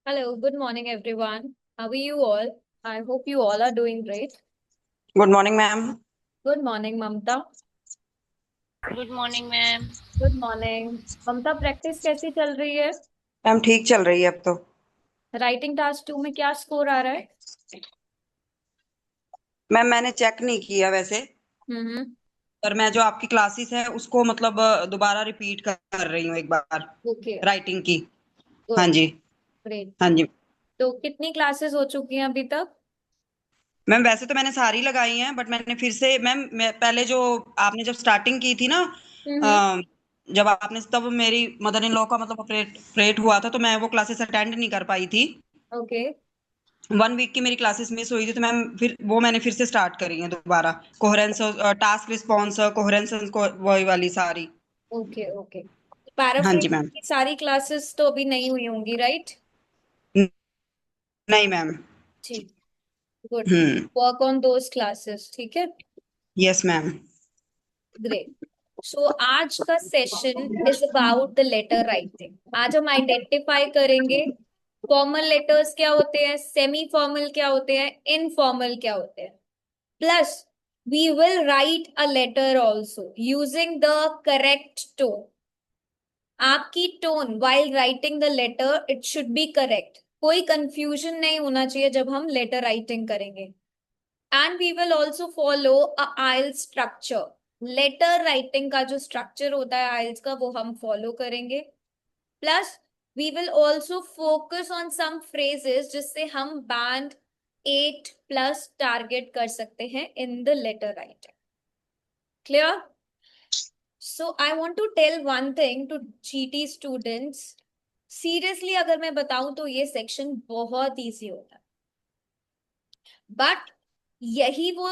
Hello, good morning, everyone. How are you all? I hope you all are doing great. Good morning ma'am. Good morning, Mamta. Good morning ma'am. Good morning. Mamta, practice कैसी चल रही है? Ma'am ठीक चल रही है अब तो। राइटिंग टास्क 2 में क्या स्कोर आ रहा है? मैम मैंने चेक नहीं किया वैसे, हम्म। पर मैं जो आपकी क्लासेस है उसको मतलब दोबारा रिपीट कर रही हूँ एक बार, ओके, राइटिंग की। हाँ गुड, जी। ग्रेट। हाँ जी तो कितनी क्लासेस हो चुकी हैं अभी तक? मैम, वैसे तो मैंने सारी लगाई हैं, बट मैंने फिर से मैम पहले जो आपने जब स्टार्टिंग की थी ना, हम्म। अ, जब आपने तब मेरी मदर इन लॉ का मतलब ऑपरेट हुआ था, तो मैं वो क्लासेस अटेंड नहीं कर पाई थी। ओके। 1 वीक की मेरी क्लासेस मिस हुई थी, तो मैम फिर वो मैंने फिर से स्टार्ट करी है दोबारा। कोहेरेंस, टास्क रिस्पॉन्स, कोहेरेंस, वही वाली सारी। ओके। ओके। हाँ जी पैराफ्रेज मैम। की सारी क्लासेस तो अभी नहीं हुई होंगी, राइट? नहीं मैम। ठीक, good. Hmm. Work on those classes, ठीक है। Yes ma'am. ग्रेट। सो आज का session is about the letter writing. आज हम आइडेंटिफाई करेंगे फॉर्मल लेटर्स क्या होते हैं, सेमी फॉर्मल क्या होते हैं, इनफॉर्मल क्या होते हैं। Plus we will write a letter also using the correct tone. आपकी tone while writing the letter it should be correct. कोई कंफ्यूजन नहीं होना चाहिए जब हम लेटर राइटिंग करेंगे। And we will also follow a aisles structure. Letter writing का जो स्ट्रक्चर होता है आइल्स का, वो हम फॉलो करेंगे। Plus we will also focus on some phrases जिससे हम बैंड 8+ टारगेट कर सकते हैं in the letter writing. Clear? So I want to tell one thing to GT students. Seriously अगर मैं बताऊं तो ये सेक्शन बहुत इजी होता है, बट यही वो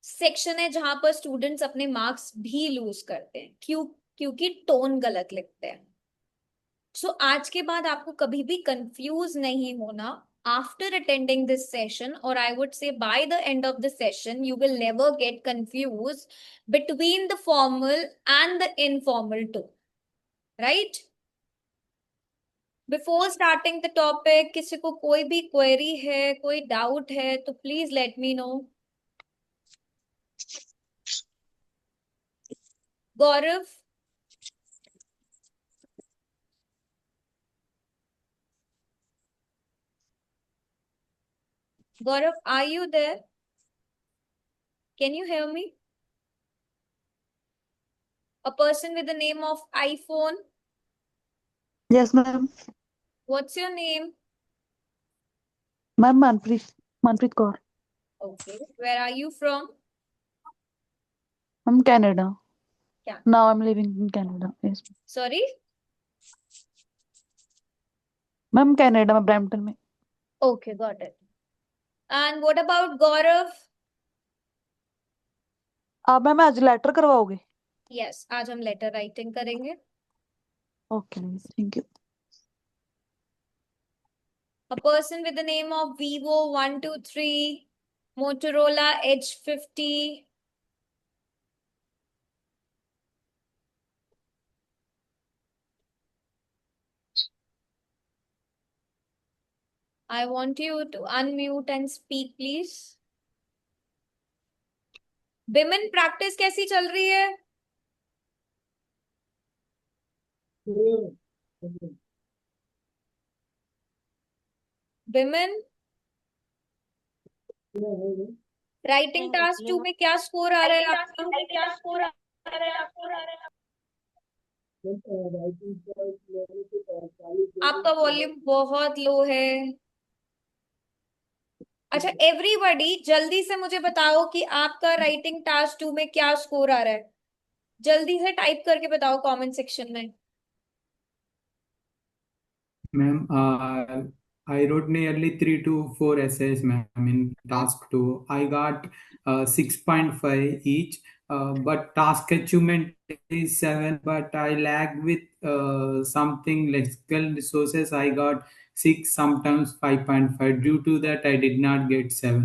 सेक्शन है जहां पर स्टूडेंट्स अपने मार्क्स भी लूज करते हैं। क्योंकि टोन गलत लिखते हैं। सो आज के बाद आपको कभी भी कंफ्यूज नहीं होना। आफ्टर अटेंडिंग दिस सेशन, और I would say by the end of the session, you will never get confuse between the formal and the informal tone, right? Before starting the topic, किसी को कोई भी query है, कोई doubt है, तो please let me know. Gaurav, Gaurav, are you there? Can you hear me? A person with the name of iPhone. Yes, ma'am. What's your name? Ma'am, Manpreet Kaur. Okay. Where are you from? I'm Canada. Yeah. Now I'm living in Canada. Yes. Sorry? Ma'am Canada में Brampton में। Okay, got it. And what about Gaurav? आप ma'am आज letter करवाओगे? Yes, आज हम letter writing करेंगे। Okay, thank you. A person with the name of Vivo 123, Motorola Edge 50. I want you to unmute and speak, please. Women practice कैसी चल रही है? विमेन राइटिंग टास्क 2 में क्या स्कोर आ रहा है आपका? आपका वॉल्यूम बहुत लो है। अच्छा, एवरीबॉडी जल्दी से मुझे बताओ कि आपका राइटिंग टास्क 2 में क्या स्कोर आ रहा है। जल्दी से टाइप करके बताओ कमेंट सेक्शन में। Ma'am, I wrote nearly 3 to 4 essays, ma'am, in task 2. I got 6.5 each, but task achievement is 7, but I lagged with something lexical resources. I got 6, sometimes 5.5. Due to that, I did not get 7.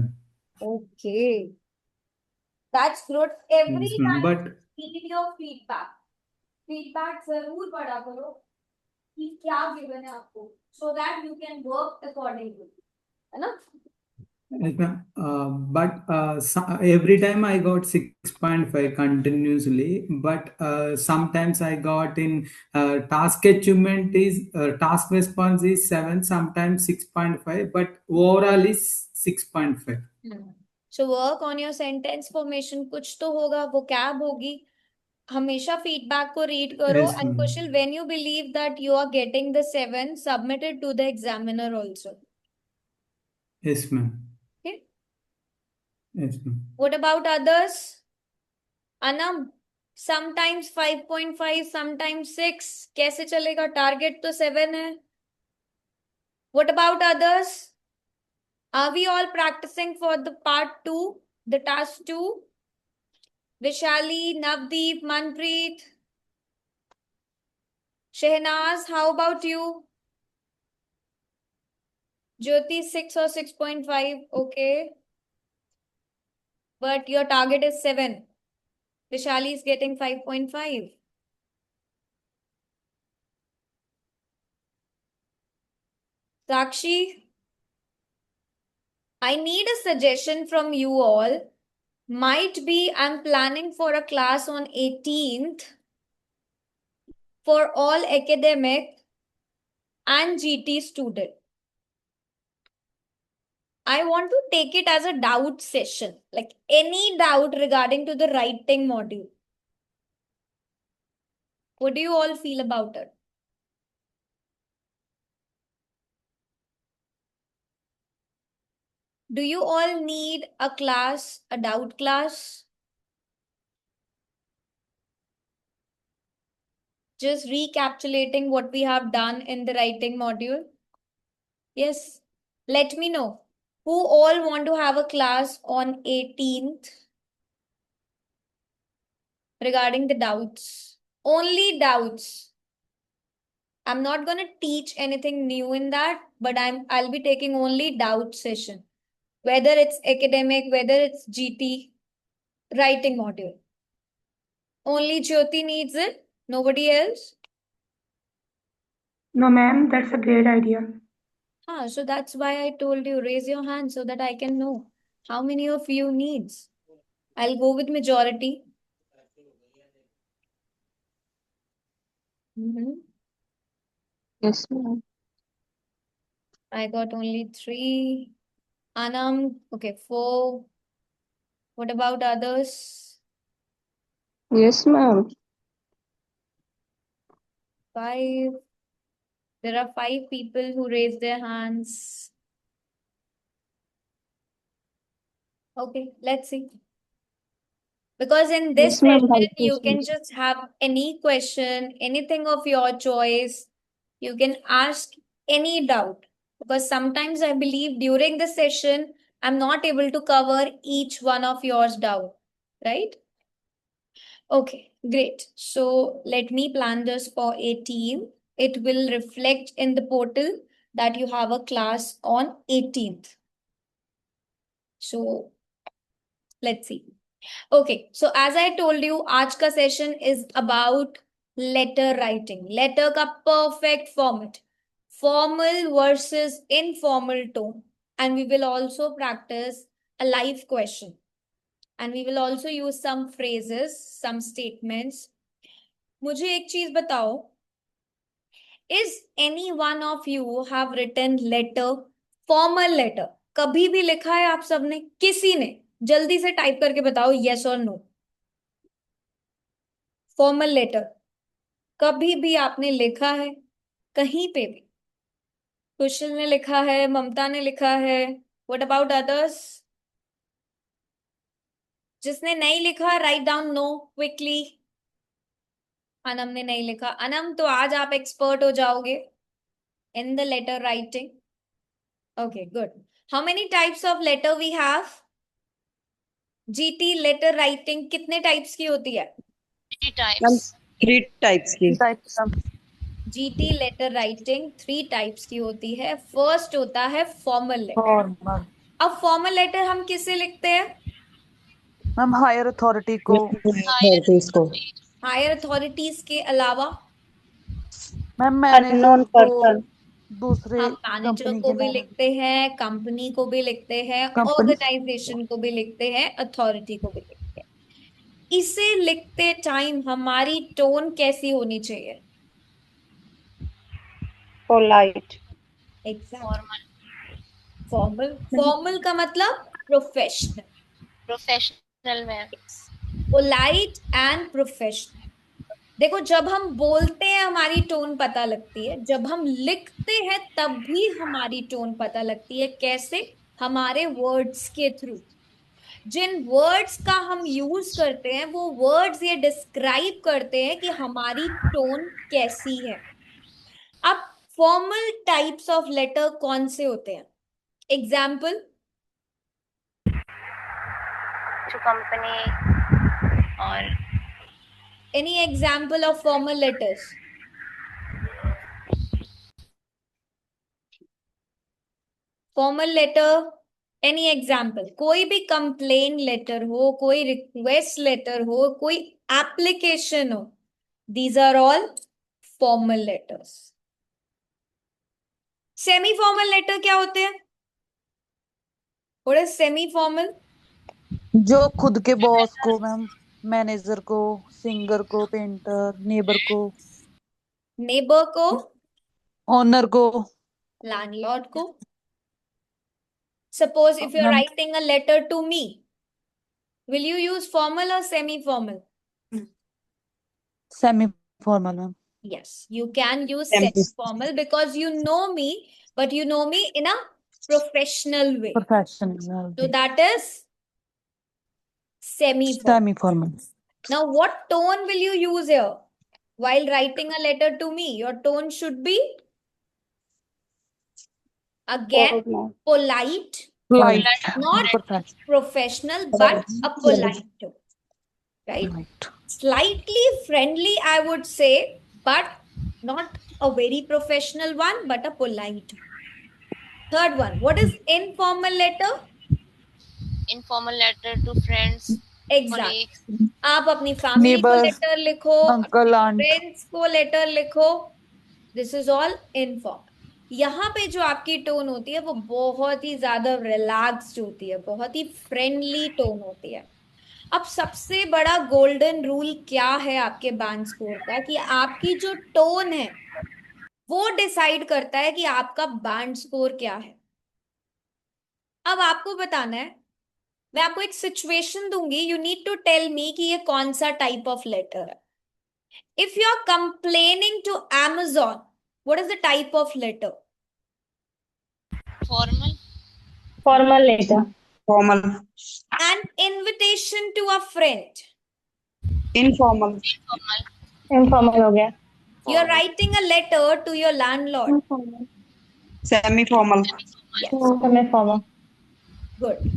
Okay, that's good. Yes, Every ma'am. time But need your feedback. Feedback जरूर पढ़ा करो। कि क्या given है आपको, so that you can work accordingly, है ना? Yes, ma'am. Every time I got 6.5 continuously, but sometimes I got in task achievement is task response is 7, sometimes 6.5, but overall is 6.5. So work on your sentence formation, कुछ तो होगा, vocab होगी, हमेशा feedback को read करो. Yes, and ma'am. Kushal, when you believe that you are getting the 7, submit it to the examiner also. Yes, ma'am. Okay? Yes, ma'am. What about others? Anam, sometimes 5.5, sometimes 6. कैसे चलेगा? Target तो 7 है. What about others? Are we all practicing for the part 2, the task 2? Vishali, Navdeep, Manpreet, Shehnaz, how about you? Jyoti, 6 or 6.5, okay. But your target is 7. Vishali is getting 5.5. Sakshi, I need a suggestion from you all. Might be I'm planning for a class on 18th for all academic and GT student. I want to take it as a doubt session, like any doubt regarding to the writing module. What do you all feel about it? Do you all need a class, a doubt class? Just recapitulating what we have done in the writing module. Yes, let me know. Who all want to have a class on 18th regarding the doubts? Only doubts. I'm not going to teach anything new in that, but I'll be taking only doubt session. Whether it's academic, whether it's GT, writing module. Only Jyoti needs it, nobody else. No, ma'am, that's a great idea. So that's why I told you, raise your hand so that I can know how many of you needs. I'll go with majority. Yes, ma'am. I got only 3. Anam, okay, 4. What about others? Yes, ma'am. 5. There are 5 people who raised their hands. Okay, let's see. Because in this Yes, ma'am. session, you can just have any question, anything of your choice. You can ask any doubt. Because sometimes I believe during the session, I'm not able to cover each one of yours doubt, right? Okay, great. So let me plan this for 18. It will reflect in the portal that you have a class on 18th. So let's see. Okay, so as I told you, आज का session is about letter writing. Letter का perfect format. Formal versus informal tone. And we will also practice a live question. And we will also use some phrases, some statements. मुझे एक चीज बताओ. Is any one of you have written letter, formal letter? कभी भी लिखा है आप सबने? किसी ने? जल्दी से टाइप करके बताओ yes or no. Formal letter कभी भी आपने लिखा है? कहीं पे भी? कुशल ने लिखा है, ममता ने लिखा है. What about others? जिसने नहीं लिखा write down no quickly. Anam ने नहीं लिखा. अनम, तो आज आप एक्सपर्ट हो जाओगे in the letter writing. Okay, good. How many types of letter we have? GT letter writing कितने टाइप्स की होती है? 3 types. 3 टाइप्स की. Types of GT letter writing 3 types की होती है. फर्स्ट होता है फॉर्मल लेटर. फॉर्मल. अब फॉर्मल लेटर हम किसे लिखते हैं? मैम हायर अथॉरिटी को. Authorities को. हायर अथॉरिटीज के अलावा मैम मैनेजर unknown को person, दूसरे हम मैनेजर कंपनी को के भी मैनेजर लिखते हैं, कंपनी को भी लिखते हैं, कंपनी ऑर्गेनाइजेशन को भी लिखते हैं, अथॉरिटी को भी लिखते हैं। इसे लिखते टाइम हमारी टोन कैसी होनी चाहिए? polite, exact. फॉर्मल, फॉर्मल का मतलब प्रोफेशनल, प्रोफेशनल में। Polite and professional. देखो, जब हम बोलते हैं हमारी टोन पता लगती है, जब हम लिखते हैं तब भी हमारी टोन पता लगती है। कैसे? हमारे वर्ड्स के थ्रू। जिन वर्ड्स का हम यूज करते हैं वो वर्ड्स ये डिस्क्राइब करते हैं कि हमारी टोन कैसी है। अब फॉर्मल टाइप्स ऑफ लेटर कौन से होते हैं? एग्जाम्पल, जो कंपनी और any example of formal letters? Formal letter, any example? कोई भी कंप्लेन लेटर हो, कोई रिक्वेस्ट लेटर हो, कोई एप्लीकेशन हो, these are all formal letters. Semi formal letter क्या होते हैं? What is semi formal? जो खुद के बॉस को मैम, मैनेजर को, सिंगर को, पेंटर, नेबर को, नेबर को, ओनर को। लैंडलॉर्ड को। Suppose if you are ma'am writing a letter to me, will you use formal or semi formal? Semi formal ma'am. Yes, you can use Empty. semi formal because you know me, but you know me in a professional way. Professional So that is semi formal. Semi formal. Now, what tone will you use here while writing a letter to me? Your tone should be again polite, polite, light not professional professional, but a polite tone, right? Light. Slightly friendly, I would say, but not a very professional one, but a polite one. Third one, what is informal letter? Informal letter to friends, Exactly. colleagues, आप अपनी family को neighbour, letter लिखो, uncle, aunt. Friends को letter लिखो, this is all informal. यहाँ पे जो आपकी टोन होती है वो बहुत ही ज्यादा रिलैक्स्ड होती है, बहुत ही फ्रेंडली टोन होती है। अब सबसे बड़ा गोल्डन रूल क्या है आपके बैंड स्कोर का, कि आपकी जो टोन है वो डिसाइड करता है कि आपका बैंड स्कोर क्या है। अब आपको बताना है, मैं आपको एक सिचुएशन दूंगी, you need to tell me कि ये कौन सा टाइप ऑफ लेटर है। If you are complaining to Amazon, what is the type of letter? Formal, formal letter, Formal. An invitation to a friend, Informal. Informal, informal हो गया, you are writing a letter to your landlord. informal, Semi-formal. Yes, semi formal, good.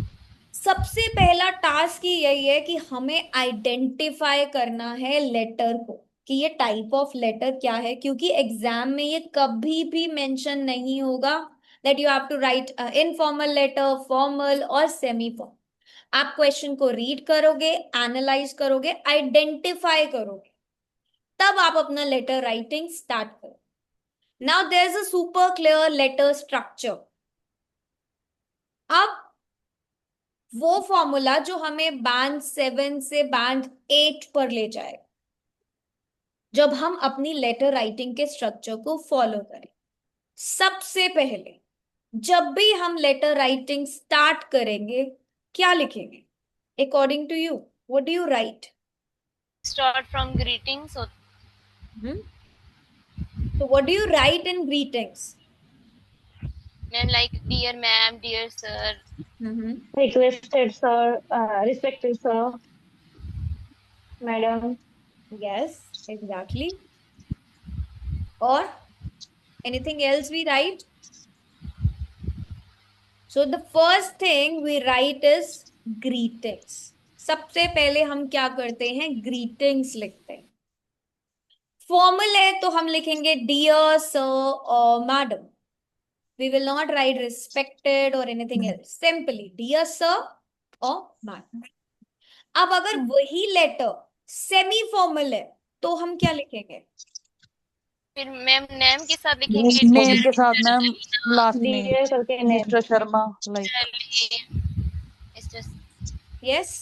सबसे पहला task ही यही है कि हमें identify करना है लेटर को, कि ये टाइप ऑफ लेटर क्या है, क्योंकि एग्जाम में ये कभी भी मेंशन नहीं होगा that you have to write informal letter, formal और सेमी फॉर्मल। आप क्वेश्चन को रीड करोगे, एनालाइज करोगे, आइडेंटिफाई करोगे, तब आप अपना लेटर राइटिंग स्टार्ट करो। Now there is a super clear letter structure. अब वो फॉर्मूला जो हमें बैंड 7 से बैंड 8 पर ले जाएगा जब हम अपनी लेटर राइटिंग के स्ट्रक्चर को फॉलो करें। सबसे पहले जब भी हम लेटर राइटिंग स्टार्ट करेंगे, क्या लिखेंगे? According to you, what do you write? Start from greetings, So what do you write in greetings? Ma'am like dear ma'am, dear sir, requested sir, respected sir, madam, Yes, exactly. Or anything else we write? So the first thing we write is greetings. सबसे पहले हम क्या करते हैं? Greetings लिखते हैं। Formal है तो हम लिखेंगे dear sir or madam. We will not write respected or anything else, simply dear sir or madam. अब अगर वही लेटर सेमी फॉर्मल है तो हम क्या लिखेंगे? फिर मैम नेम के साथ लिखेंगे नेम के साथ मैम लास्ट नेम डियर करके name. Mister Sharma like yes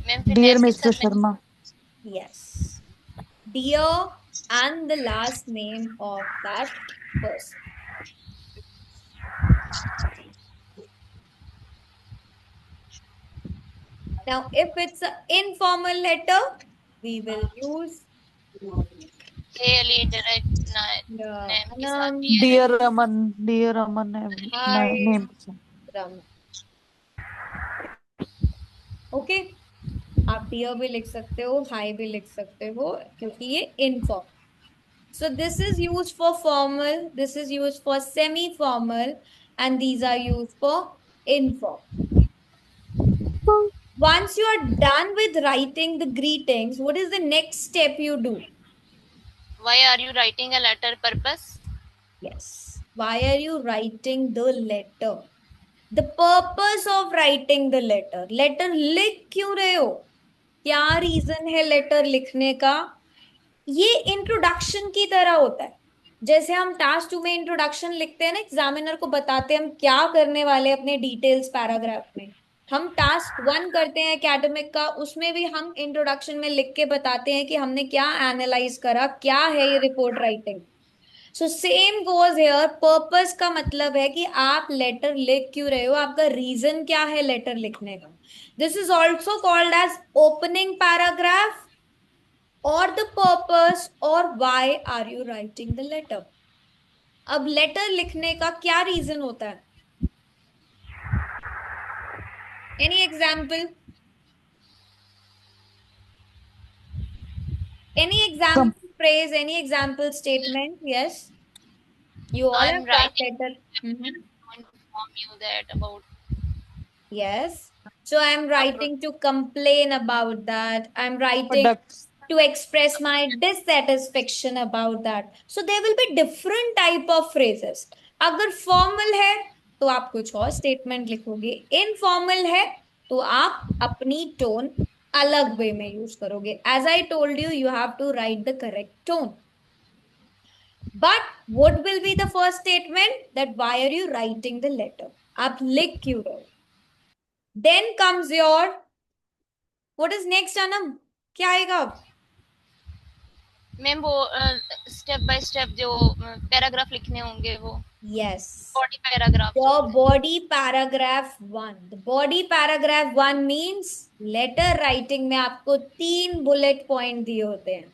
ma'am फिर डियर नेम के मिस्टर साथ Sharma yes dear and the last name of that person. Now, if it's an informal letter, we will use clearly direct name के साथ Anam, dear अमन Hi, name Ram. Okay आप dear भी लिख सकते हो, high भी लिख सकते हो, क्योंकि ये inform. So this is used for formal, this is used for semi-formal, and these are used for informal. Once you are done with writing the greetings, what is the next step you do? why are you writing a letter purpose Yes. Why are you writing the letter? The purpose of writing the letter. Letter लिख क्यों रहे हो? क्या reason है letter लिखने का? ये introduction की तरह होता है. जैसे हम टास्क 2 में इंट्रोडक्शन लिखते हैं ना, एग्जामिनर को बताते हैं हम क्या करने वाले अपने डिटेल्स पैराग्राफ में. हम टास्क 1 करते हैं एकेडमिक का, उसमें भी हम इंट्रोडक्शन में लिख के बताते हैं कि हमने क्या एनालाइज करा, क्या है ये report writing. So same goes hair. Purpose का मतलब है कि आप लेटर लिख क्यों रहे हो, आपका रीजन क्या है लेटर लिखने का. This is also called as opening paragraph or the purpose or why are you writing the letter. अब लेटर लिखने का क्या रीजन होता है? Any example? Any example phrase, any example statement? Yes. You all I'm have got writing letter. to inform you that about Yes. So I'm writing to complain about that. I'm writing products to express my dissatisfaction about that. So there will be different type of phrases. अगर formal है तो आप कुछ और statement लिखोगे, informal है तो आप अपनी tone अलग way में use करोगे. As I told you, you have to write the correct tone. But what will be the first statement? That why are you writing the letter? आप लिख क्यों रहे हो? Then comes your, what is next, Anam? क्या आएगा अब? Ma'am वो step by step जो पैराग्राफ लिखने होंगे वो Yes. Body paragraph Your body paragraph 1. The body paragraph 1 means letter writing में आपको 3 bullet point दिए होते हैं.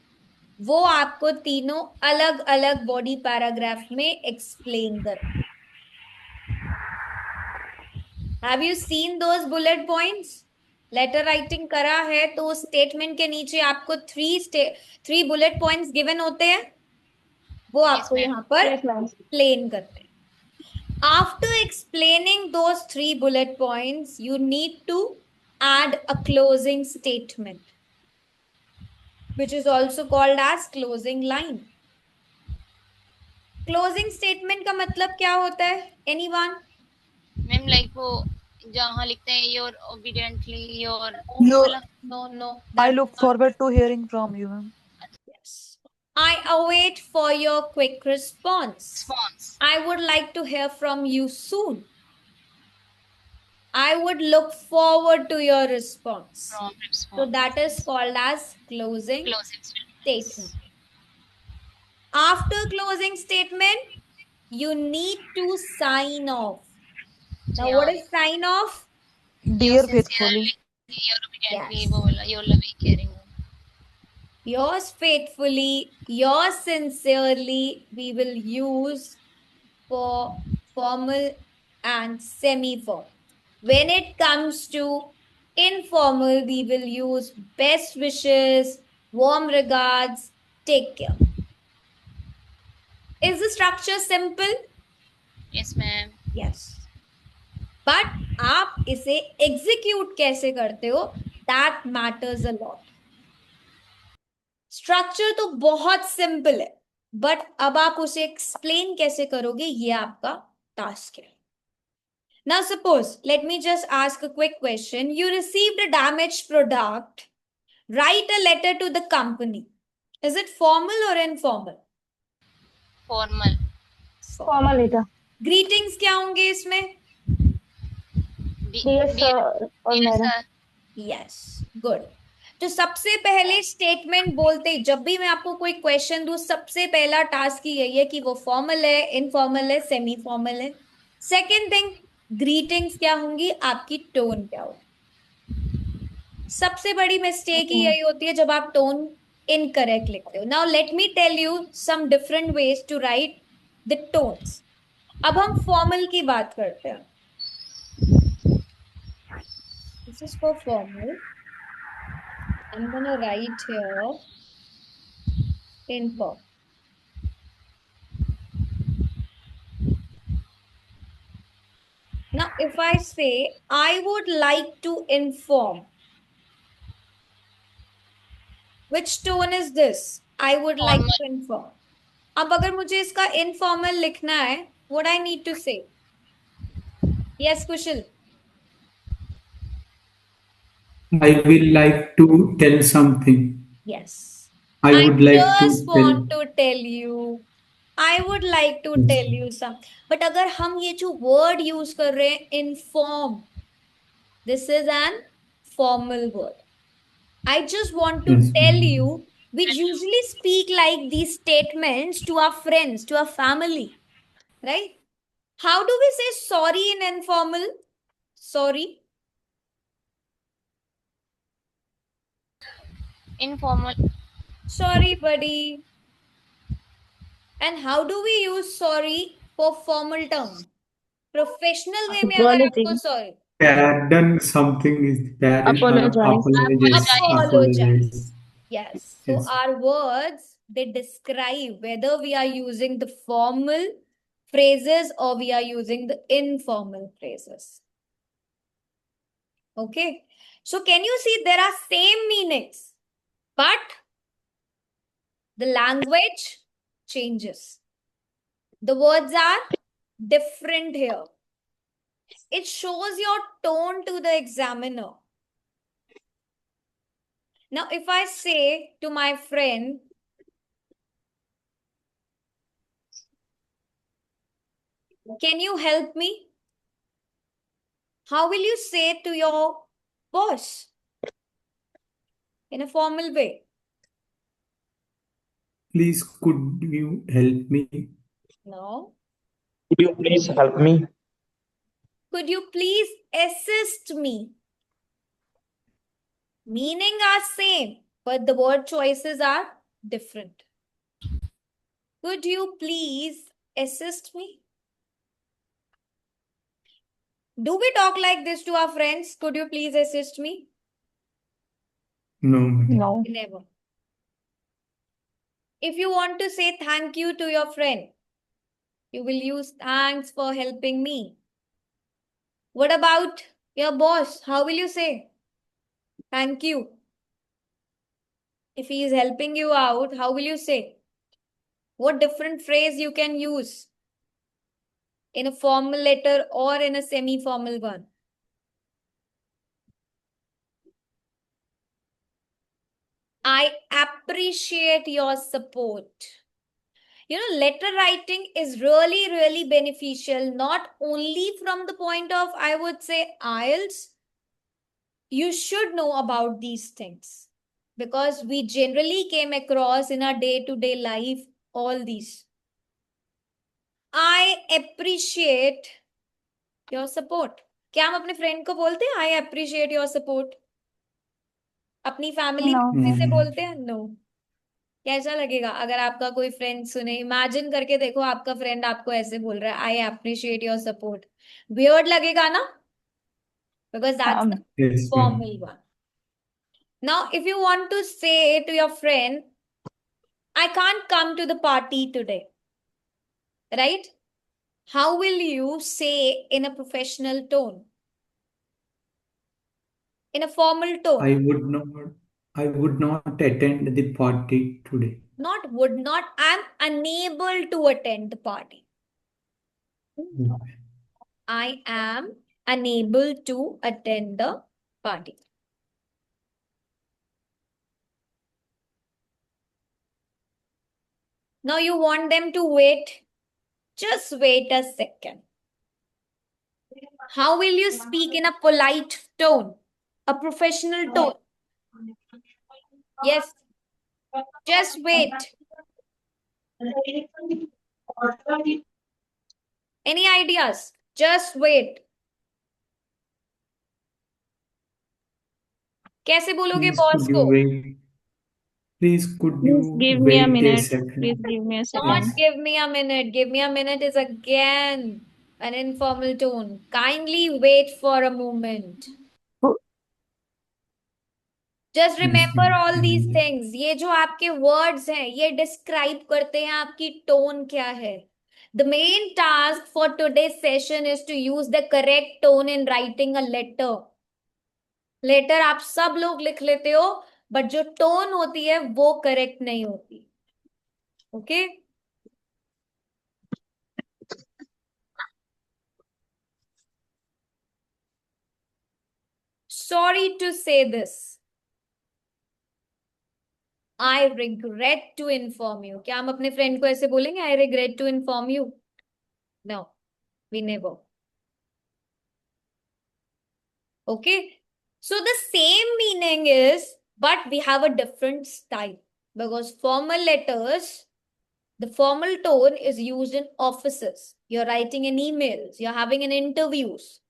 वो आपको तीनों अलग अलग बॉडी पैराग्राफ में एक्सप्लेन कर. Have you seen those bullet points? Letter writing करा है तो स्टेटमेंट के नीचे आपको 3 बुलेट पॉइंट्स गिवन होते हैं, वो आपको यहाँ पर एक्सप्लेन करते हैं. After explaining those 3 bullet points, you need to add a closing statement, which is also called as closing line. Closing statement का मतलब क्या होता है? Anyone? मैम लाइक वो जहाँ लिखते हैं your obediently your No. I look forward to hearing from you, ma'am. Yes. I await for your quick response. I would like to hear from you soon. I would look forward to your response. So that is called as closing statement. After closing statement, you need to sign off. Now, what is sign off? Dear faithfully. Your obediently Yes. वो वाला your loving caring Yours faithfully, yours sincerely, we will use for formal and semi-formal. When it comes to informal, we will use best wishes, warm regards, take care. Is the structure simple? Yes ma'am Yes. But आप इसे execute कैसे करते हो? That matters a lot. Structure तो बहुत simple है, but अब आप उसे एक्सप्लेन कैसे करोगे, ये आपका टास्क है. Now suppose, let me just ask a quick question. You received a damaged product. Write a letter to the company. Is it formal or informal? formal, Formal letter. Greetings क्या होंगे इसमें? Dear dear, sir or dear madam. sir, yes, good. तो सबसे पहले statement बोलते जब भी मैं आपको कोई क्वेश्चन दूं, सबसे पहला टास्क ही यही है कि वो फॉर्मल है, इनफॉर्मल है, सेमी फॉर्मल है। सेकंड थिंग, ग्रीटिंग्स क्या होंगी, आपकी टोन क्या होगी। सबसे बड़ी मिस्टेक ही यही होती है जब आप टोन इनकरेक्ट लिखते हो। Now let me tell you some different ways to write the tones. अब हम फॉर्मल की बात करते हैं। This is for formal. I'm gonna write here inform. Now, if I say, I would like to inform, which tone is this? I would like formal, to inform. अब अगर मुझे इसका informal लिखना है, what I need to say? Yes, Kushal. I will like to tell something. Yes. I I would like just to tell. want to tell you. I would like to Yes. tell you some. But अगर हम ये जो word use कर रहे हैं, inform, this is an formal word. I just want to Yes, tell ma'am. you, we usually speak like these statements to our friends, to our family, right? How do we say sorry in informal? Sorry. informal, Sorry, buddy. And how do we use sorry for formal term? Professional way में अगर आपको Apology. sorry. Pardon something is pardon Apologize. apologize. Apologize. Yes. So Yes. our words, they describe whether we are using the formal phrases or we are using the informal phrases. Okay. So can you see there are same meanings, but the language changes. The words are different here. It shows your tone to the examiner. Now, if I say to my friend, can you help me? How will you say to your boss? In a formal way. Please, could you help me? No. Could you please help me? Could you please assist me? Meaning are same, but the word choices are different. Could you please assist me? Do we talk like this to our friends? Could you please assist me? No, madam. No. Never. If you want to say thank you to your friend, you will use thanks for helping me. What about your boss? How will you say? Thank you. If he is helping you out, how will you say? What different phrase you can use in a formal letter or in a semi-formal one? I appreciate your support. You know, letter writing is really, really beneficial, not only from the point of, I would say, IELTS. You should know about these things because we generally came across in our day-to-day life all these. I appreciate your support. क्या हम अपने friend को बोलते हैं आई appreciate your support? अपनी family No. में किसे No. बोलते हैं? नो। कैसा लगेगा अगर आपका कोई फ्रेंड सुने? इमेजिन करके देखो आपका फ्रेंड आपको ऐसे बोल रहा है I appreciate your support. Weird लगेगा ना? Because that's the Yes, formal ma'am. One. Now if you want to say to your friend I can't come to the party today, right? How will you say in a professional tone? In a formal tone? I would not attend the party today. Not would not. I'm unable to attend the party. I am unable to attend the party. Now you want them to wait. Just wait a second. How will you speak in a polite tone, a professional tone? Yes, just wait. Any ideas? Just wait. कैसे बोलोगे Please boss could को? you wait? Please could Please you give me a wait a minute. second? Please give me a Not second. give me a minute. Give me a minute is again an informal tone. Kindly wait for a moment. Just Yes, remember ma'am. all these things. ये जो आपके words हैं, ये describe करते हैं आपकी tone क्या है. The main task for today's session is to use the correct tone in writing a letter. Letter आप सब लोग लिख लेते हो, but जो tone होती है वो correct नहीं होती. Okay? Sorry to say this. I regret to inform you. क्या हम अपने फ्रेंड को ऐसे बोलेंगे? I regret to inform you. No, we never. Okay. So the same meaning is, but we have a different style because formal letters, the formal tone is used in offices. You're writing in emails, you're having an interviews,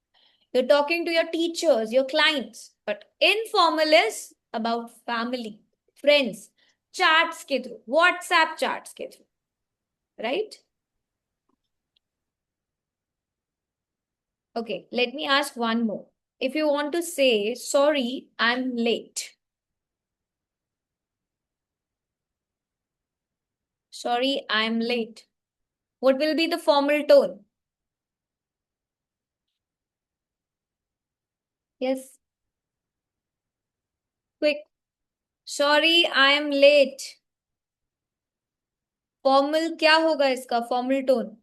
you're talking to your teachers, your clients. But informal is about family, friends, chats ke through, WhatsApp chats ke through, right? Okay, let me ask one more. If you want to say, sorry, I'm late. Sorry, I'm late. What will be the formal tone? Yes. Quick. Sorry, I am late. Formal क्या होगा इसका? Formal tone.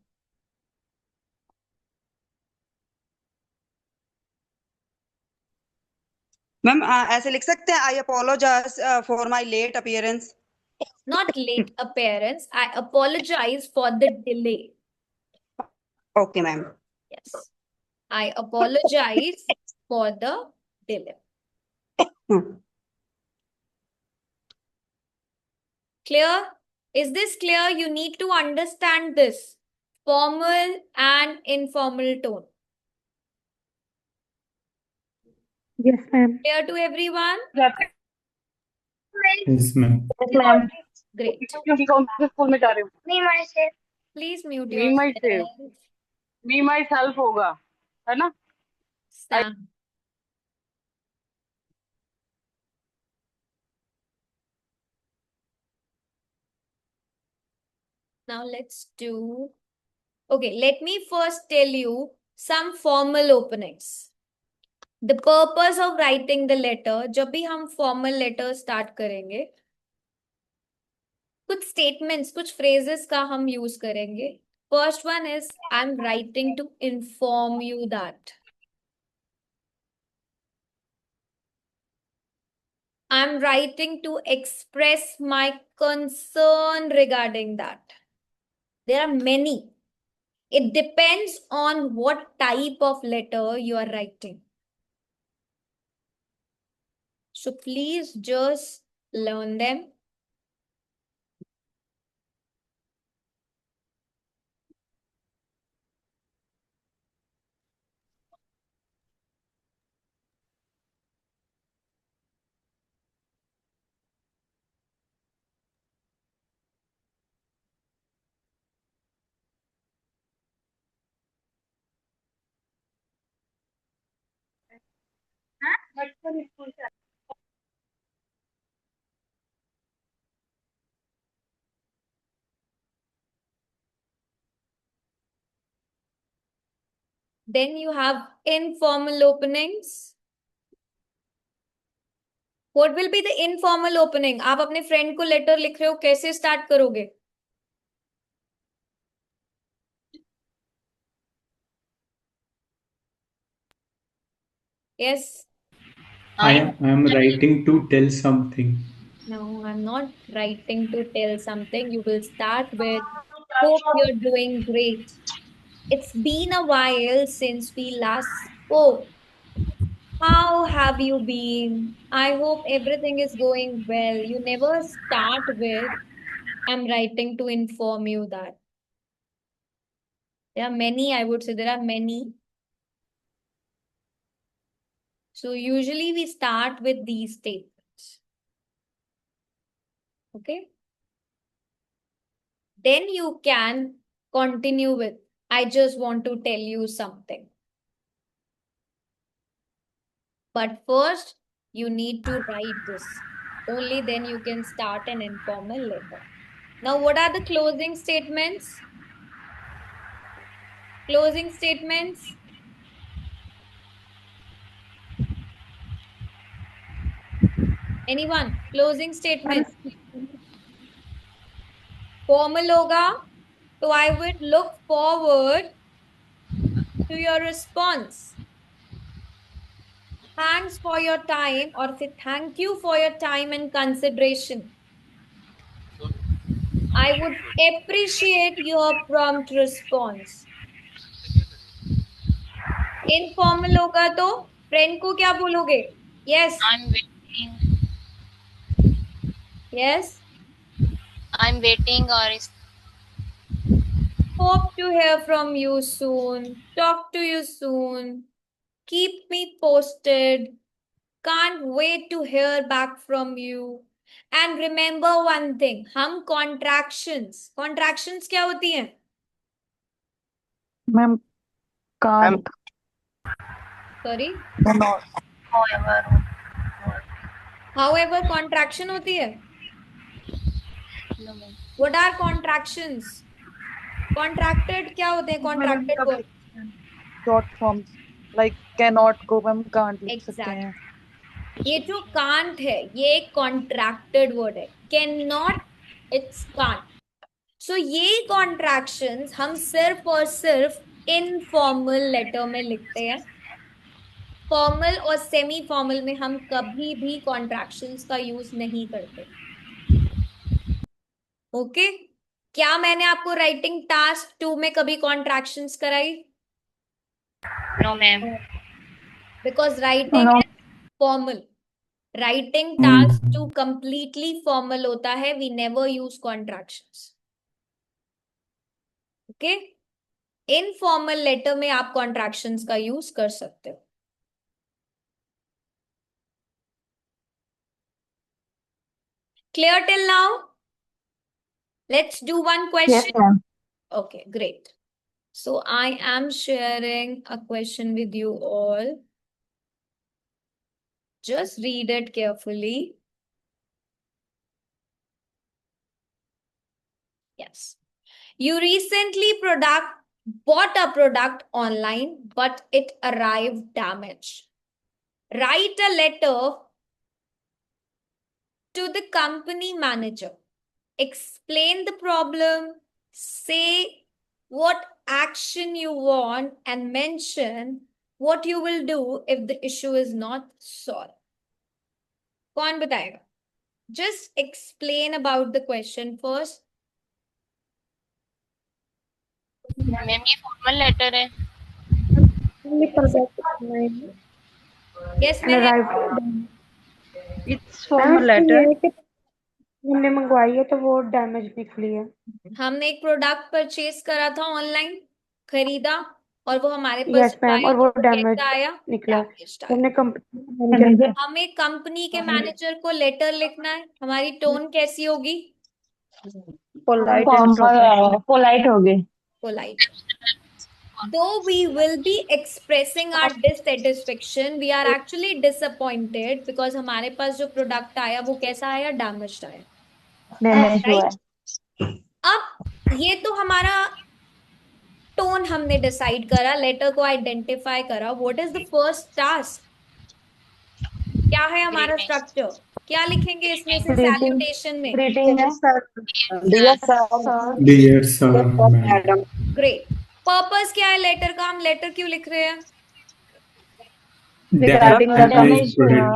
Ma'am ऐसे लिख सकते हैं, I apologize for my late appearance. Not late appearance. I apologize for the delay. Okay ma'am. Yes. I apologize for the delay. Clear? Is this clear? You need to understand this. Formal and informal tone. Yes, ma'am. Clear to everyone? Yes, ma'am. Yes, ma'am. Great. क्योंकि कौन से school में जा रहे हो? Please mute Me myself. yourself. Me myself होगा, है ना? Sam. Now let's do. Okay, let me first tell you some formal openings. The purpose of writing the letter, जब भी हम formal letter start करेंगे, कुछ statements, कुछ phrases का हम use करेंगे. First one is, I'm writing to inform you that. I'm writing to express my concern regarding that. There are many. It depends on what type of letter you are writing. So please just learn them. Then you have informal openings. What will be the informal opening? आप अपने friend को letter लिख रहे हो, कैसे start करोगे? Yes. I am writing to tell something. No, I'm not writing to tell something. You will start with, hope you're doing great. It's been a while since we last spoke. How have you been? I hope everything is going well. You never start with, I'm writing to inform you that. There are many, I would say, there are many. So usually we start with these statements. Okay? Then you can continue with, I just want to tell you something. But first, you need to write this. Only then you can start an informal letter. Now, what are the closing statements? Closing statements. Anyone? Closing statements. Formal होगा, तो I would look forward to your response. Thanks for your time, or say thank you for your time and consideration. I would appreciate your prompt response. Informal होगा तो friend को क्या बोलोगे? Yes. I'm waiting. Yes. I'm waiting or is Hope to hear from you soon. Talk to you soon. Keep me posted. Can't wait to hear back from you. And remember one thing, हम contractions क्या होती हैं? Ma'am can't, Sorry. cannot, However, contraction होती है. no, ma'am. What are contractions? Contracted क्या होते हैं? Contracted word. short forms like cannot को मैम can't लिख सकते Exactly. हैं. ये जो can't है, ये एक contracted word है. Cannot, it's can't. So ये contractions हम सिर्फ और सिर्फ informal letter में लिखते हैं. फॉर्मल और सेमी फॉर्मल में हम कभी भी कॉन्ट्रैक्शंस का यूज नहीं करते. ओके? क्या मैंने आपको राइटिंग टास्क 2 में कभी कॉन्ट्रैक्शंस कराई? No, ma'am. Because writing No. Is formal. Writing task 2 completely formal होता है. We never use contractions. Okay? Informal letter में आप कॉन्ट्रैक्शंस का यूज कर सकते हो. Clear till now? Let's do one question. Yes, ma'am. Okay, great. So I am sharing a question with you all. Just read it carefully. Yes. You recently bought a product online, but it arrived damaged. Write a letter to the company manager. Explain the problem, say what action you want, and mention what you will do if the issue is not solved. कौन बताएगा? Just explain about the question first. Ma'am ये formal letter है. Yes, And Nehal? arrived. It's formal letter. हमने मंगवाई है तो वो damage निकली है. हमने एक प्रोडक्ट परचेज करा था ऑनलाइन, खरीदा और वो हमारे पास Yes, ma'am. और वो डैमेज कैसा आया? निकला. Damaged आया. हमने कंपनी हमें कंपनी के मैनेजर को लेटर लिखना है. हमारी टोन कैसी होगी? Polite and proper. पोलाइट हो गई. Polite. Though we will be expressing our dissatisfaction, we are actually disappointed because हमारे पास जो प्रोडक्ट आया वो कैसा आया? डैमेज्ड आया. डैमेज हुआ. अब ये तो हमारा टोन हमने डिसाइड करा, लेटर को आइडेंटिफाई करा. What is the first task? क्या है हमारा स्ट्रक्चर? क्या लिखेंगे इसमें से सैल्यूटेशन में? ग्रीटिंग है. Dear sir, Dear sir, madam. Great. Purpose क्या है लेटर का? हम लेटर क्यों लिख रहे हैं? Damaged product complain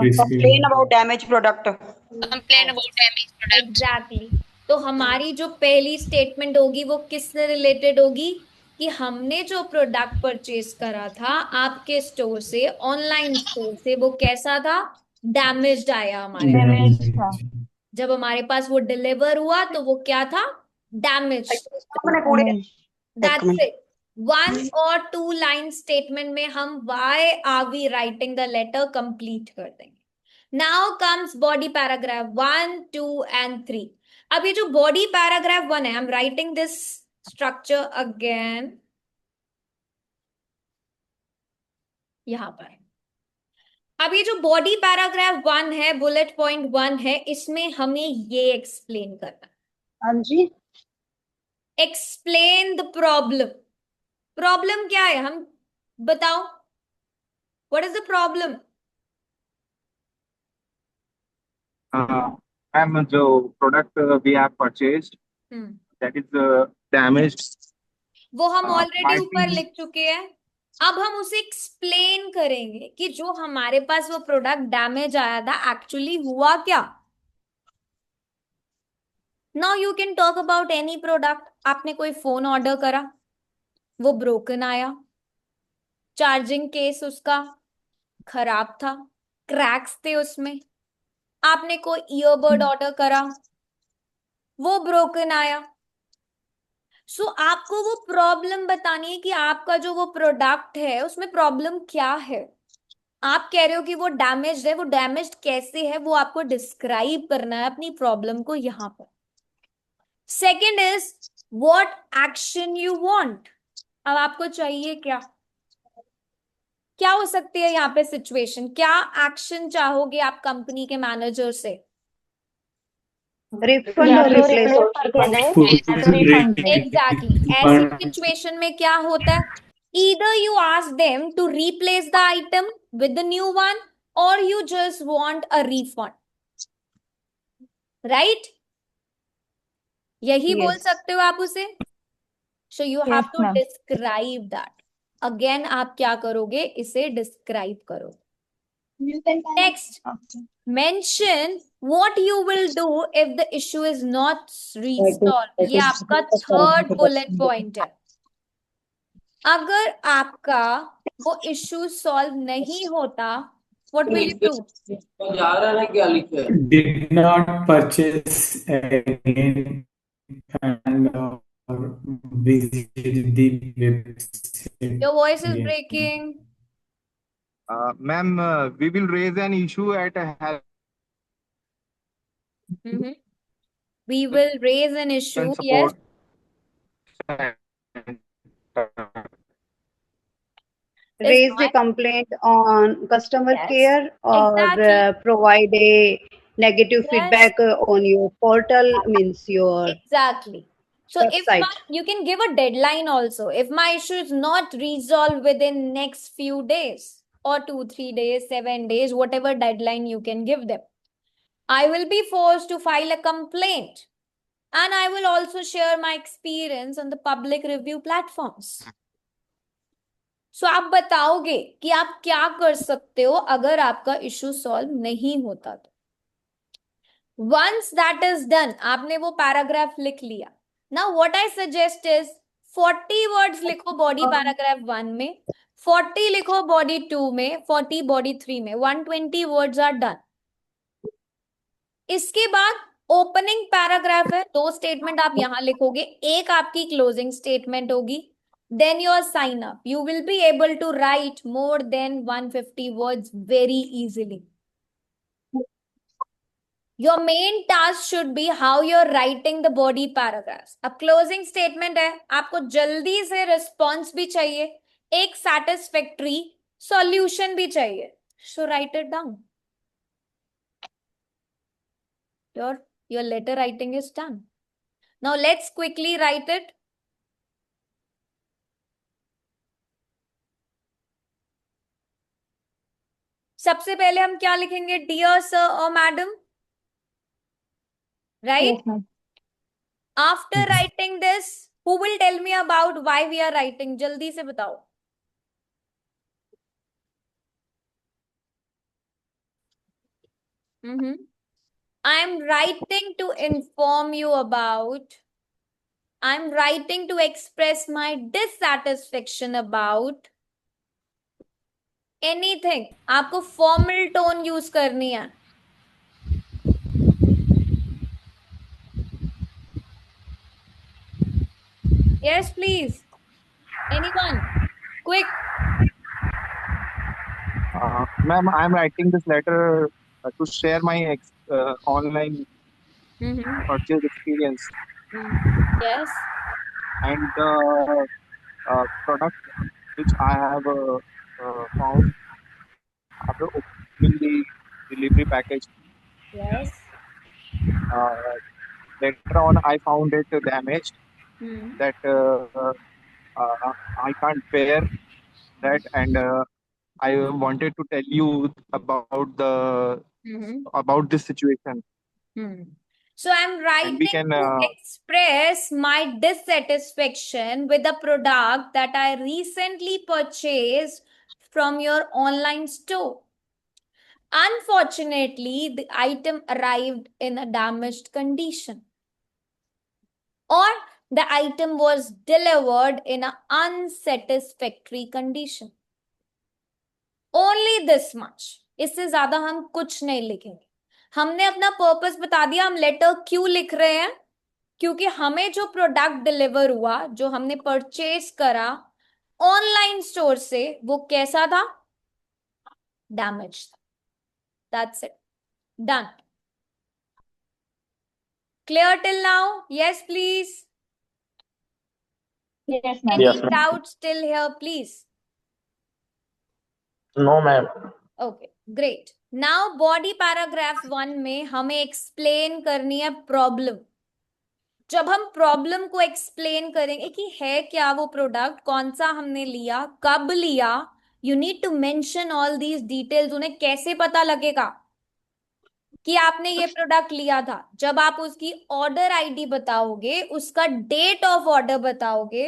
description. about damaged product. Complain about damage product. Exactly. तो हमारी जो पहली स्टेटमेंट होगी वो किससे रिलेटेड होगी कि हमने जो प्रोडक्ट परचेज करा था आपके स्टोर से, ऑनलाइन स्टोर से, वो कैसा था? डैमेज्ड आया हमारे पास। डैमेज था। जब हमारे पास वो डिलीवर हुआ तो वो क्या था? Damage. Damage। That's it. One और टू लाइन स्टेटमेंट में हम why are we writing the letter complete कर देंगे। Now comes body paragraph 1, 2 and 3। अब ये जो बॉडी पैराग्राफ 1 है, I am writing this structure again यहां पर। अब ये जो बॉडी पैराग्राफ 1 है, बुलेट पॉइंट 1 है, इसमें हमें ये एक्सप्लेन करना। हाँ जी। Explain the problem. प्रॉब्लम क्या है? हम बताओ, what is the problem? Ma'am जो product we have purchased that is damaged वो हम ऑलरेडी might ऊपर be लिख चुके हैं। अब हम उसे एक्सप्लेन करेंगे कि जो हमारे पास वो प्रोडक्ट डैमेज आया था एक्चुअली हुआ क्या। Now you can talk about any product. आपने कोई फोन ऑर्डर करा, वो ब्रोकन आया, चार्जिंग केस उसका खराब था, क्रैक्स थे उसमें। आपने कोई ईयरबड ऑर्डर करा, वो ब्रोकन आया। सो आपको वो प्रॉब्लम बतानी है कि आपका जो वो प्रोडक्ट है उसमें प्रॉब्लम क्या है। आप कह रहे हो कि वो डैमेज्ड है, वो डैमेज्ड कैसे है वो आपको डिस्क्राइब करना है अपनी प्रॉब्लम को यहां पर। Second is what action you want. अब आपको चाहिए क्या? क्या हो सकती है यहाँ पे सिचुएशन? क्या एक्शन चाहोगे आप कंपनी के मैनेजर से? रिफंड या और तो रिप्लेस। रिप्लेस करके दे full या तो रिफंड दे। एग्जैक्टली। ऐसी सिचुएशन में क्या होता है? either you ask them to replace the item with the new one or you just want a refund, right? यही बोल Yes. सकते हो आप उसे। so you have yes to ma'am. describe that। Again आप क्या करोगे? इसे डिस्क्राइब करो। Next, mention what you will do if the issue is not resolved। ये आपका थर्ड बुलेट पॉइंट है। अगर आपका वो इश्यू सॉल्व नहीं होता, what will you do? did not purchase again and visit the website Your voice is again. breaking. ma'am we will raise an issue at a help Mhm. We will raise an issue. and Yes. support center. Is Raise a not. complaint on customer Yes. care or Exactly. provide a negative Yes. feedback on your portal, means your Exactly. So if website. you can give a deadline also. If my issue is not resolved within next few days or 2, 3 days, 7 days, whatever deadline you can give them, I will be forced to file a complaint. And I will also share my experience on the public review platforms. So आप बताओगे कि आप क्या कर सकते हो अगर आपका इश्यू सॉल्व नहीं होता तो। Once that is done, आपने वो पैराग्राफ लिख लिया। Now what I suggest is 40 words लिखो बॉडी पैराग्राफ 1 में, 40 लिखो बॉडी 2 में, 40 बॉडी 3 में, 120 वर्ड्स आर डन। इसके बाद ओपनिंग पैराग्राफ है, 2 स्टेटमेंट आप यहां लिखोगे, एक आपकी क्लोजिंग स्टेटमेंट होगी। Then your sign up. You will be able to write more than 150 words very easily. Your main task should be how you are writing the body paragraphs. अब closing statement है, आपको जल्दी से response भी चाहिए, एक satisfactory solution भी चाहिए। So write it down. Your letter writing is done. Now let's quickly write it. सबसे पहले हम क्या लिखेंगे? Dear sir or madam, right? Yes ma'am. After writing this, who will tell me about why we are writing? जल्दी से बताओ। I'm writing to inform you about, I'm writing to express my dissatisfaction about anything. आपको formal tone use करनी है. Yes, please. Anyone? Quick. Ma'am, I'm writing this letter to share my online purchase experience Yes. and the product which I have found after opening the delivery package. Yes. Later on, I found it damaged. That I can't bear that, and I wanted to tell you about this situation. So I'm And we writing can to express my dissatisfaction with the product that I recently purchased from your online store. Unfortunately, the item arrived in a damaged condition, or the item was delivered in an unsatisfactory condition. Only this much. इससे ज्यादा हम कुछ नहीं लिखेंगे. हमने अपना purpose बता दिया. हम लेटर क्यों लिख रहे हैं? क्योंकि हमें जो प्रोडक्ट डिलीवर हुआ, जो हमने परचेज करा ऑनलाइन स्टोर से, वो कैसा था? डैमेज था. That's it. Done. Clear till now? Yes please. Yes, ma'am. Any doubts still here, please? No, ma'am. Okay, great. Now body paragraph 1 में हमें एक्सप्लेन करनी है प्रॉब्लम. जब हम प्रॉब्लम को एक्सप्लेन करेंगे कि है क्या वो प्रोडक्ट, कौन सा हमने लिया, कब लिया, you need to mention all these details. उन्हें कैसे पता लगेगा कि आपने ये प्रोडक्ट लिया था? जब आप उसकी ऑर्डर आईडी बताओगे, उसका डेट ऑफ ऑर्डर बताओगे,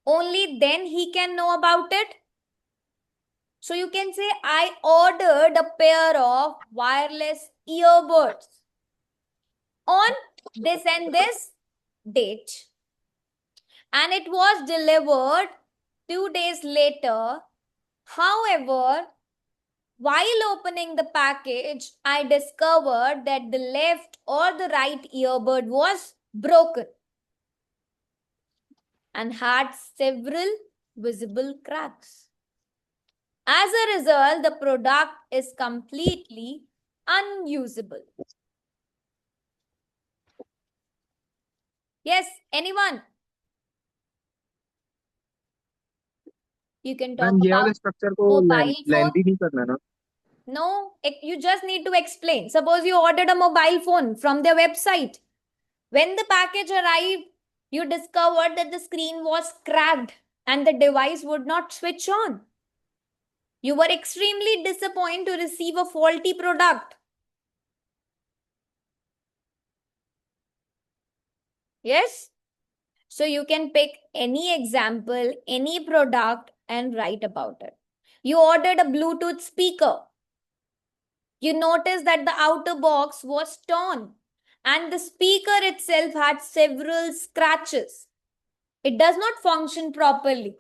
ओनली देन ही can know about it. So you can say, I ordered a pair of wireless earbuds on this and this date, and it was delivered 2 days later. However, while opening the package, I discovered that the left or the right earbud was broken and had several visible cracks. As a result, the product is completely unusable. Yes, anyone? You can talk ma'am ये वाले about structure को mobile phone. Lengthy नहीं करना ना. No, you just need to explain. Suppose you ordered a mobile phone from their website. When the package arrived, you discovered that the screen was cracked and the device would not switch on. You were extremely disappointed to receive a faulty product. Yes? So you can pick any example, any product, and write about it. You ordered a Bluetooth speaker. You noticed that the outer box was torn and the speaker itself had several scratches. It does not function properly.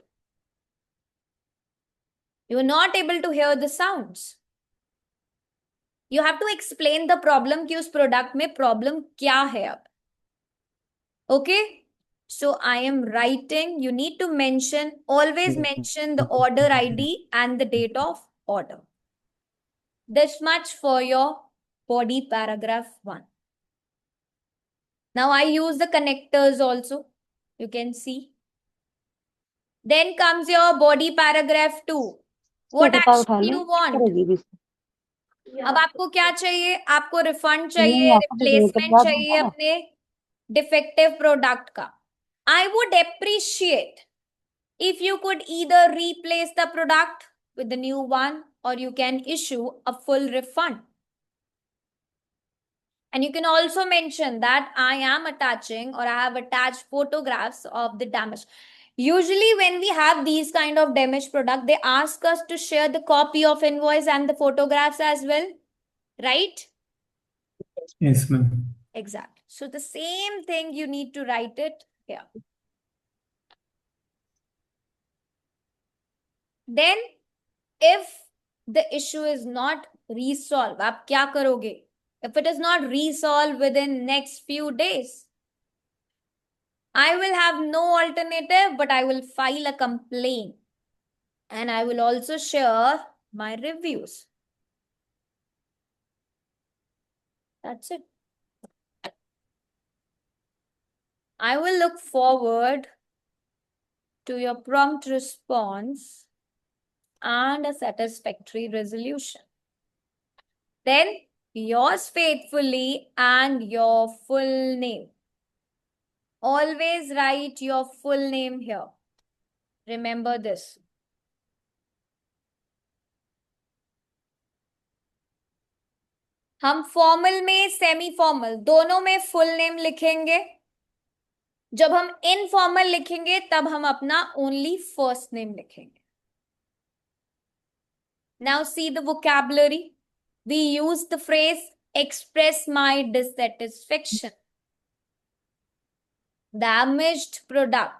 You are not able to hear the sounds. You have to explain the problem कि उस product में problem क्या है अब. Okay? So I am writing, you need to mention, always mention the order ID and the date of order. This much for your body paragraph 1. Now I use the connectors also. You can see. Then comes your body paragraph 2. What action you want? अब आपको क्या चाहिए? आपको refund चाहिए, replacement चाहिए अपने defective product का. I would appreciate if you could either replace the product with the new one or you can issue a full refund. And you can also mention that I am attaching or I have attached photographs of the damage. Usually when we have these kind of damaged product, they ask us to share the copy of invoice and the photographs as well, right? Yes, ma'am. Exactly. So the same thing you need to write it here. Then if the issue is not resolved, आप क्या करोगे? If it is not resolved within next few days, I will have no alternative, but I will file a complaint. And I will also share my reviews. That's it. I will look forward to your prompt response and a satisfactory resolution. Then, yours faithfully and your full name. Always write your full name here. Remember this. हम formal में semi formal दोनों में full name लिखेंगे. जब हम informal लिखेंगे तब हम अपना ओनली फर्स्ट नेम लिखेंगे. Now see the vocabulary. We use the phrase express my dissatisfaction. Damaged product,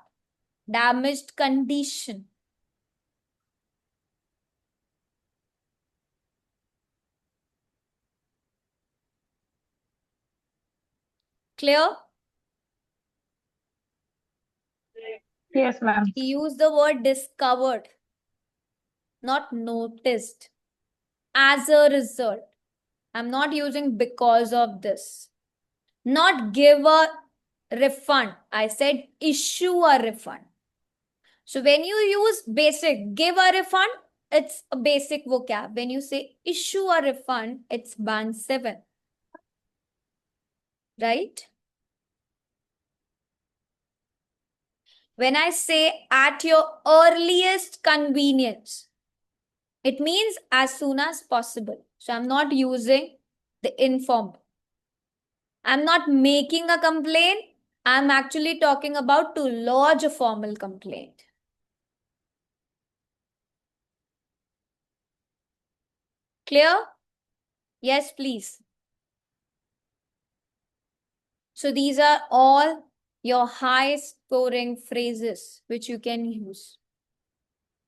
damaged condition. Clear? Yes, ma'am. We use the word discovered, not noticed. As a result, I'm not using because of this. Not give a refund. I said issue a refund. So when you use basic, give a refund, it's a basic vocab. When you say issue a refund, it's band 7. Right? When I say at your earliest convenience, it means as soon as possible. So I'm not using the informal. I'm not making a complaint. I'm actually talking about to lodge a formal complaint. Clear? Yes, please. So these are all your high scoring phrases which you can use.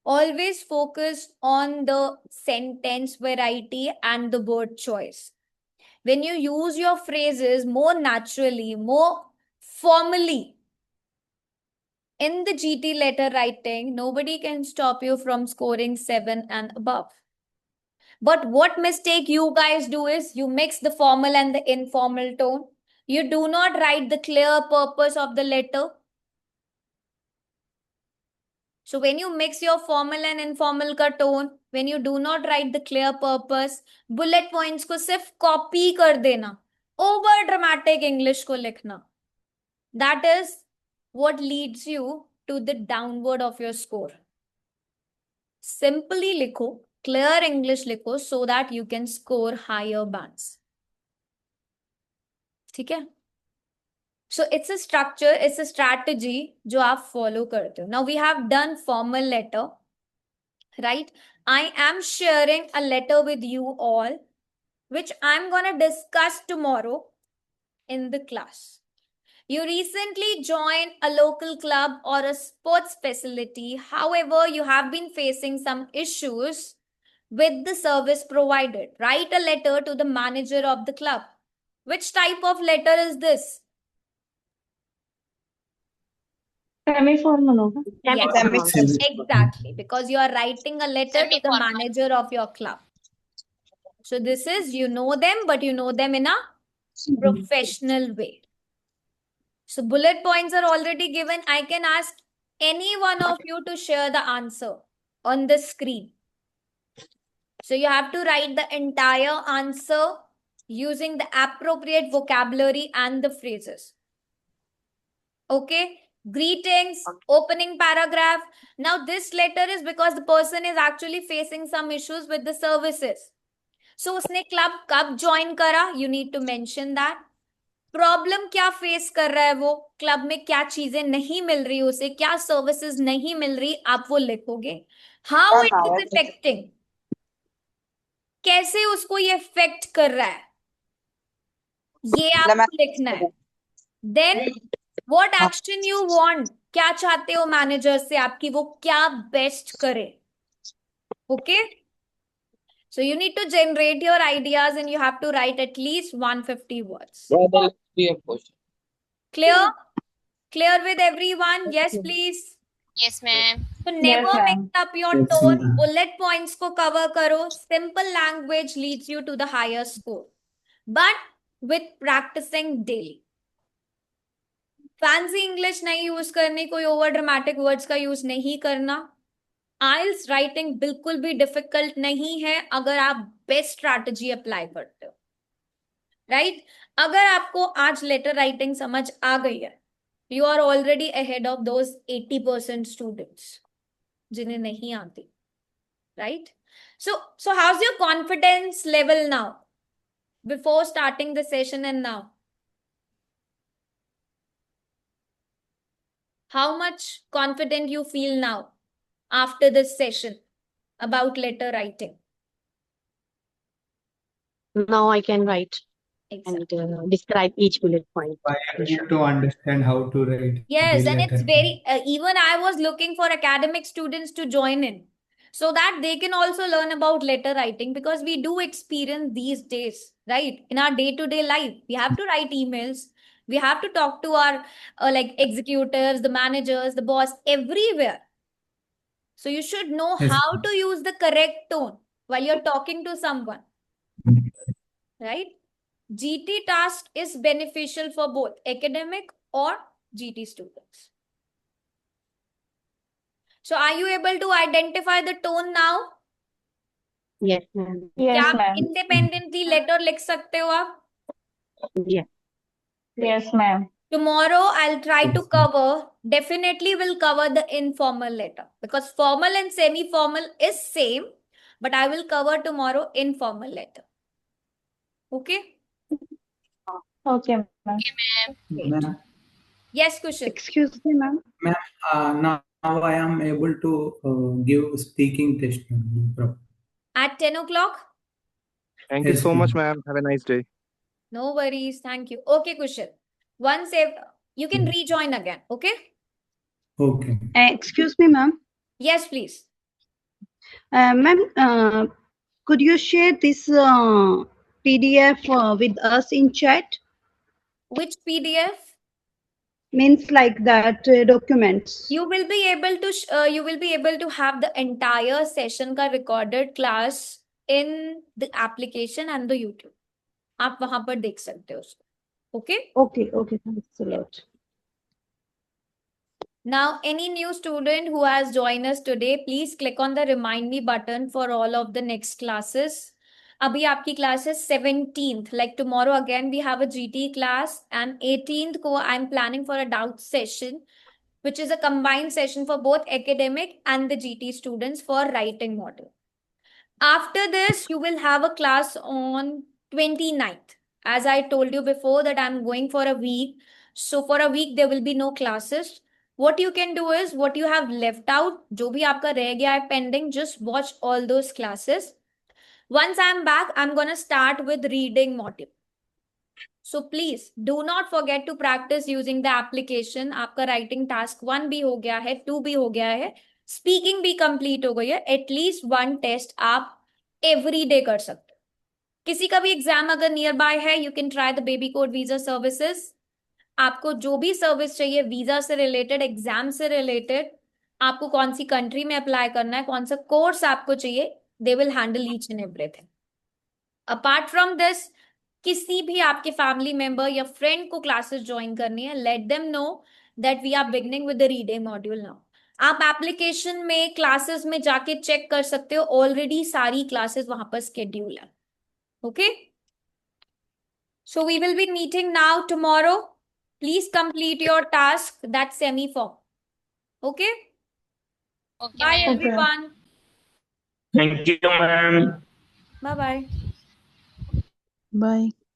Always focus on the sentence variety and the word choice. When you use your phrases more naturally, more formally in the GT letter writing, nobody can stop you from scoring 7 and above. But what mistake you guys do is you mix the formal and the informal tone. You do not write the clear purpose of the letter. So when you mix your formal and informal का tone, when you do not write the clear purpose, bullet points को सिर्फ copy कर देना, over dramatic English को लिखना, that is what leads you to the downward of your score. Simply लिखो, clear English लिखो so that you can score higher bands. ठीक है? So it's a structure, it's a strategy जो आप follow करते हो. Now we have done formal letter, right? I am sharing a letter with you all, which I'm gonna discuss tomorrow in the class. You recently joined a local club or a sports facility. However, you have been facing some issues with the service provided. Write a letter to the manager of the club. Which type of letter is this? Semi-formal होगा. Yes, exactly. Because you are writing a letter to the Semi-formal. manager of your club. So this is, you know them, but you know them in a professional way. So bullet points are already given. I can ask any one of you to share the answer on the screen. So you have to write the entire answer using the appropriate vocabulary and the phrases. Okay? Greetings, opening paragraph. Now this letter is because the person is actually facing some issues with the services. So उसने club कब join करा? You need to mention that. Problem क्या face कर रहा है वो, club में क्या चीजें नहीं मिल रही उसे, क्या सर्विसेज नहीं मिल रही, आप वो लिखोगे. हाउ इट इज इफेक्टिंग, कैसे उसको ये इफेक्ट कर रहा है. ये आपको लिखना है। Then what action you want, क्या चाहते हो मैनेजर से आपकी वो क्या बेस्ट करे। Okay, so you need to generate your ideas and you have to write at least 150 words. Clear with everyone? Yes please. Yes, ma'am. So never Yes, mix ma'am. up your Yes, tone. ma'am. Bullet points को cover करो. Simple language leads you to the higher score, but with practicing daily. Fancy English नहीं use करनी, कोई over dramatic words का use नहीं करना। आइल्स writing बिल्कुल भी डिफिकल्ट नहीं है अगर आप बेस्ट स्ट्रैटेजी अप्लाई करते हो, राइट? अगर आपको आज लेटर राइटिंग समझ आ गई है, you are already ahead of those 80% students जिन्हें नहीं आती, right? So how's your confidence level now before starting the session and now? How much confident you feel now after this session about letter writing? Now I can write Exactly. and describe each bullet point. I need to understand how to write Yes, the and it's letter. very, even I was looking for academic students to join in so that they can also learn about letter writing, because we do experience these days, right? In our day-to-day life, we have to write emails, we have to talk to our like executives, the managers, the boss, everywhere. So you should know Yes, how ma'am. to use the correct tone while you're talking to someone, right? GT task is beneficial for both academic or GT students. So are you able to identify the tone now? Yes, ma'am. क्या Yes, आप ma'am. independently letter लिख सकते हो आप? Yes. Yes, ma'am. Tomorrow I'll try to Yes, ma'am. cover, definitely will cover the informal letter, because formal and semi-formal is same, but I will cover tomorrow informal letter. Okay? Okay, ma'am. Okay, ma'am. Great. Ma'am, Yes, Kushal. Excuse me, ma'am. now I am able to give speaking test. Ma'am. At 10 o'clock? Thank you Yes, so much, ma'am. ma'am. Have a nice day. No worries. Thank you. Okay, Kushal. Once you can rejoin again. Okay? Okay. Excuse me, ma'am. Yes, please. Ma'am, could you share this PDF with us in chat? Which PDF? Means like that documents. You will be able to have the entire session का recorded class in the application and the YouTube. आप वहां पर देख सकते हो उसको. Okay? Okay, okay, thanks a lot. Now, any new student who has joined us today, please click on the remind me button for all of the next classes. अभी आपकी class is 17th. Like tomorrow again we have a GT class, and 18th को I'm planning for a doubt session, which is a combined session for both academic and the GT students for writing model. After this, you will have a class on 29th. As I told you before that I'm going for a week. So for a week, there will be no classes. What you can do is, what you have left out, जो भी आपका रह गया है pending, just watch all those classes. Once I'm back, I'm going to start with reading module. So please do not forget to practice using the application. आपका writing task 1 भी हो गया है, 2 भी हो गया है, speaking भी complete हो गई है. At least 1 test आप every day कर सकते हो. किसी का भी एग्जाम अगर नियर बाय है, you can try the baby code visa services. आपको जो भी सर्विस चाहिए वीजा से रिलेटेड, एग्जाम से रिलेटेड, आपको कौन सी कंट्री में अप्लाई करना है, कौन सा कोर्स आपको चाहिए, they will handle each and everything. Apart from this, किसी भी आपके फैमिली मेंबर या फ्रेंड को क्लासेस ज्वाइन करनी है, let them know that we are beginning with the reading module now. आप एप्लीकेशन में क्लासेस में जाके चेक कर सकते हो, ऑलरेडी सारी क्लासेस वहां पर स्केड्यूल है. Okay, so we will be meeting now tomorrow. Please complete your task, that semi-form. Okay? Okay, Bye ma'am. everyone. Thank you, ma'am. Bye-bye. Bye.